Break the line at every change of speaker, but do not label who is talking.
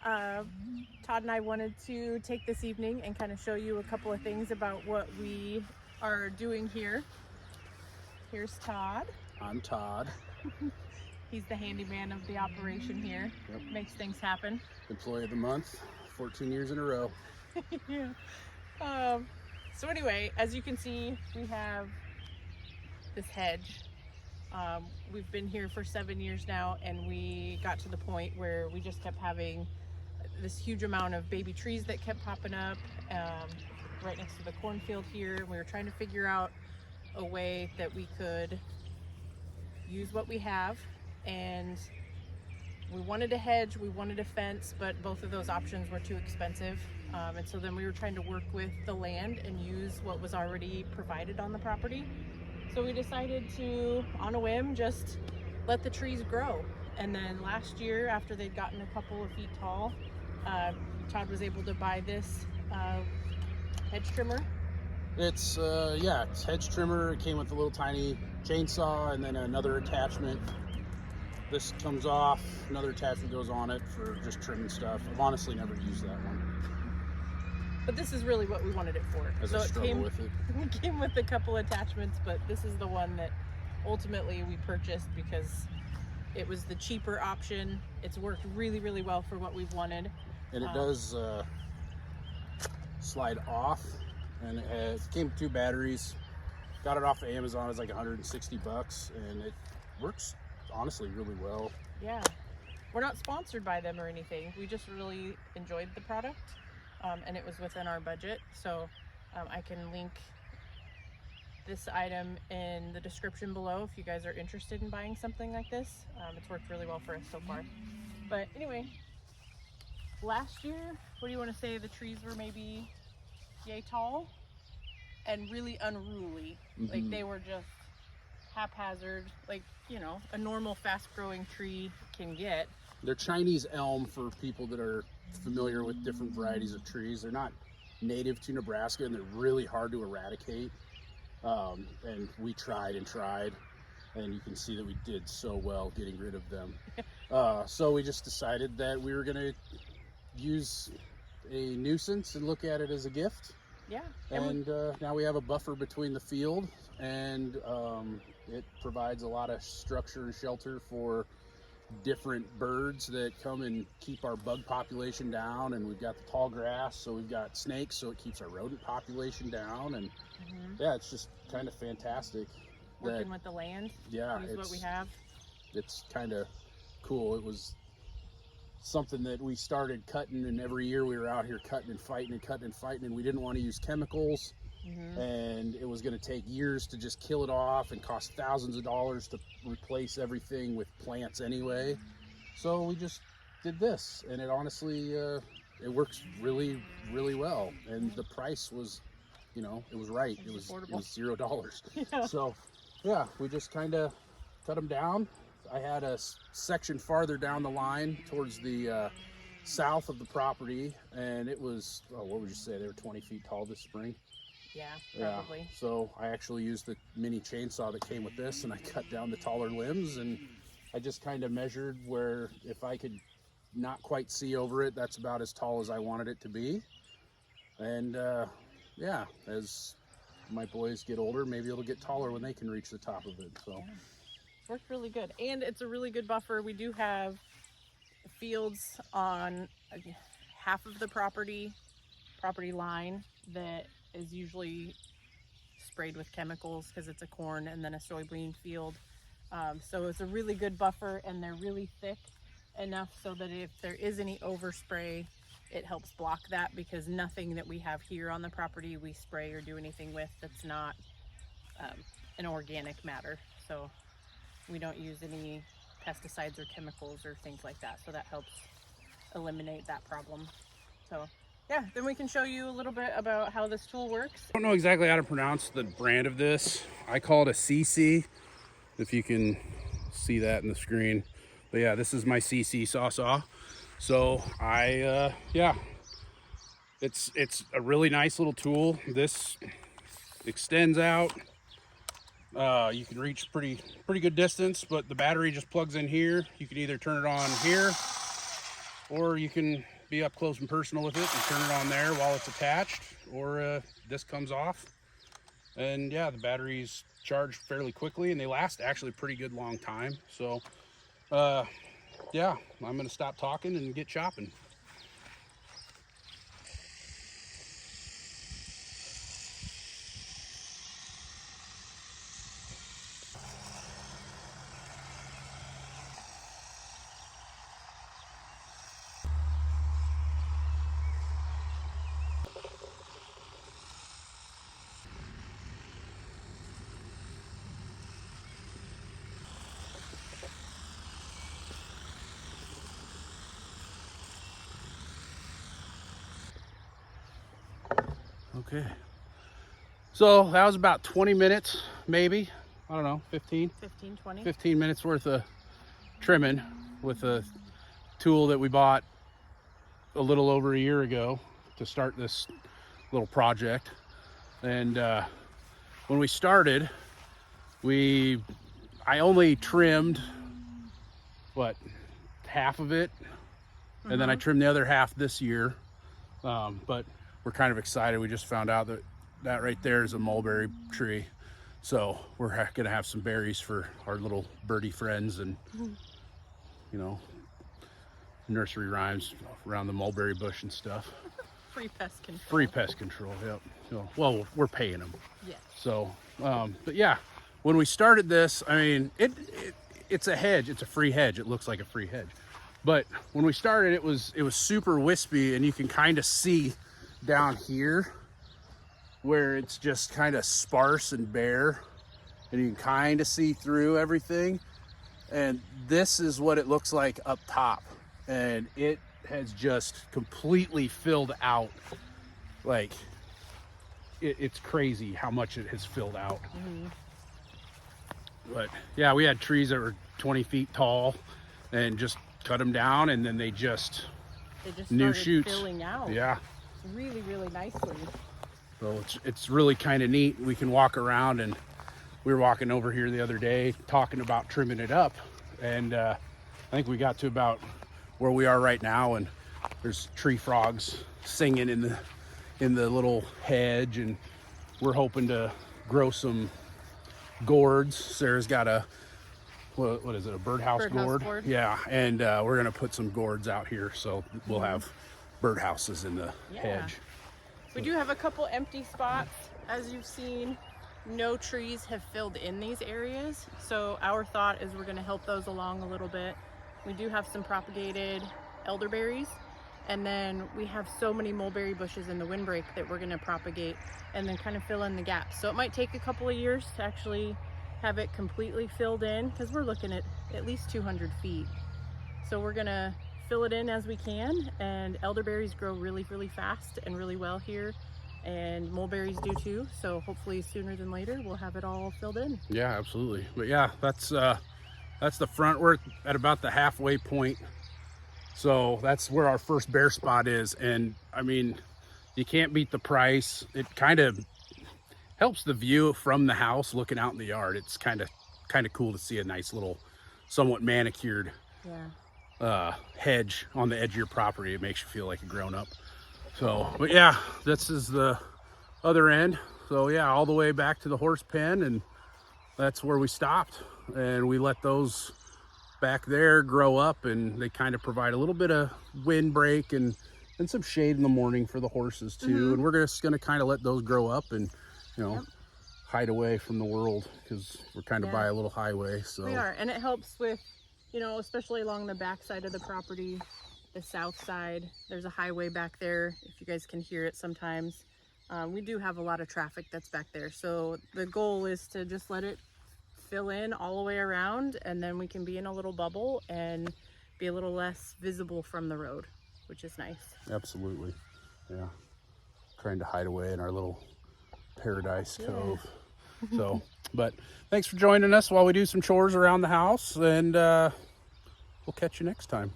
Todd and I wanted to take this evening and kind of show you a couple of things about what we are doing here. Here's Todd.
I'm Todd.
He's the handyman of the operation here.
Yep.
Makes things happen.
Employee of the month, 14 years in a row.
Yeah. So anyway, as you can see, we have this hedge. We've been here for 7 years now, and we got to the point where we just kept having this huge amount of baby trees that kept popping up right next to the cornfield here. We were trying to figure out a way that we could use what we have, and we wanted a hedge, we wanted a fence, but both of those options were too expensive. And so then we were trying to work with the land and use what was already provided on the property. So we decided to, on a whim, just let the trees grow. And then last year, after they'd gotten a couple of feet tall, Todd was able to buy this hedge trimmer.
It's hedge trimmer. It came with a little tiny chainsaw and then another attachment. This comes off, another attachment goes on it for just trimming stuff. I've honestly never used that one.
But this is really what we wanted it for.
So it came with
a couple attachments, but this is the one that ultimately we purchased because it was the cheaper option. It's worked really, really well for what we've wanted.
And it does slide off, and it came with 2 batteries. Got it off of Amazon. It's like 160 bucks, and it works honestly really well.
Yeah, we're not sponsored by them or anything. We just really enjoyed the product. And it was within our budget, so I can link this item in the description below if you guys are interested in buying something like this. It's worked really well for us so far. But anyway, last year, what do you want to say? The trees were maybe yay tall and really unruly.
Mm-hmm.
Like they were just haphazard, like, you know, a normal fast-growing tree can get.
They're Chinese elm for people that are familiar with different varieties of trees. They're not native to Nebraska, and they're really hard to eradicate. And we tried, and you can see that we did so well getting rid of them. So we just decided that we were going to use a nuisance and look at it as a gift.
Yeah.
And now we have a buffer between the field, and it provides a lot of structure and shelter for different birds that come and keep our bug population down. And we've got the tall grass, so we've got snakes, so it keeps our rodent population down. And yeah, it's just kind of fantastic.
Working with the land.
Yeah,
use what we have.
It's kind of cool. It was something that we started cutting, and every year we were out here cutting and fighting, and we didn't want to use chemicals. And it was going to take years to just kill it off and cost thousands of dollars to replace everything with plants anyway. So we just did this, and it honestly, it works really, really well. And the price was, you know, it was right. It was $0.
Yeah.
So yeah, we just kind of cut them down. I had a section farther down the line towards the south of the property, and it was, what would you say, they were 20 feet tall this spring.
Yeah, probably.
Yeah. So I actually used the mini chainsaw that came with this, and I cut down the taller limbs, and I just kind of measured where if I could not quite see over it, that's about as tall as I wanted it to be. And yeah, as my boys get older, maybe it'll get taller when they can reach the top of it. So
yeah. It's worked really good, and it's a really good buffer. We do have fields on half of the property line that is usually sprayed with chemicals because it's a corn and then a soybean field. So it's a really good buffer, and they're really thick enough so that if there is any overspray, it helps block that, because nothing that we have here on the property we spray or do anything with that's not an organic matter. So we don't use any pesticides or chemicals or things like that. So that helps eliminate that problem. So yeah, then we can show you a little bit about how this tool works.
I don't know exactly how to pronounce the brand of this. I call it a CC, if you can see that in the screen. But yeah, this is my CC saw. So yeah, it's a really nice little tool. This extends out. You can reach pretty good distance, but the battery just plugs in here. You can either turn it on here, or you can be up close and personal with it and turn it on there while it's attached, or this comes off. And yeah, the batteries charge fairly quickly and they last actually a pretty good long time. So yeah, I'm gonna stop talking and get chopping. Okay, so that was about 20 minutes, maybe, I don't know, 15 minutes worth of trimming with a tool that we bought a little over a year ago to start this little project. And when we started, I only trimmed half of it, and then I trimmed the other half this year. But we're kind of excited. We just found out that right there is a mulberry tree, so we're gonna have some berries for our little birdie friends, and you know, nursery rhymes around the mulberry bush and stuff.
Free pest control.
Free pest control. Yep. So, well, we're paying them.
Yeah.
So but yeah, when we started this, I mean, it's a hedge. It's a free hedge. It looks like a free hedge, but when we started, it was super wispy, and you can kind of see down here where it's just kind of sparse and bare, and you can kind of see through everything. And this is what it looks like up top, and it has just completely filled out. Like it's crazy how much it has filled out. But yeah, we had trees that were 20 feet tall and just cut them down, and then they just new shoots
filling out.
Yeah,
really, really nicely.
So it's really kind of neat. We can walk around, and we were walking over here the other day talking about trimming it up, and I think we got to about where we are right now, and there's tree frogs singing in the little hedge, and we're hoping to grow some gourds. Sarah's got a what is it, a birdhouse gourd? Yeah, and we're gonna put some gourds out here, so we'll have birdhouses in the hedge.
We do have a couple empty spots. As you've seen, no trees have filled in these areas, so our thought is we're going to help those along a little bit. We do have some propagated elderberries, and then we have so many mulberry bushes in the windbreak that we're going to propagate and then kind of fill in the gaps. So it might take a couple of years to actually have it completely filled in, because we're looking at least 200 feet. So we're going to fill it in as we can, and elderberries grow really, really fast and really well here, and mulberries do too. So hopefully sooner than later we'll have it all filled in. Yeah,
absolutely. But yeah, that's the front. We're at about the halfway point, so that's where our first bare spot is. And I mean, you can't beat the price. It kind of helps the view from the house looking out in the yard. It's kind of cool to see a nice little somewhat manicured hedge on the edge of your property. It makes you feel like a grown-up. So, but yeah, this is the other end. So yeah, all the way back to the horse pen, and that's where we stopped, and we let those back there grow up, and they kind of provide a little bit of windbreak and some shade in the morning for the horses too. And we're just gonna kind of let those grow up and, you know, hide away from the world, because we're kind of by a little highway. So
we are, and it helps with, you know, especially along the back side of the property, the south side. There's a highway back there, if you guys can hear it sometimes. We do have a lot of traffic that's back there, so the goal is to just let it fill in all the way around, and then we can be in a little bubble and be a little less visible from the road, which is nice.
Absolutely. Yeah, trying to hide away in our little paradise cove. So, but thanks for joining us while we do some chores around the house, and we'll catch you next time.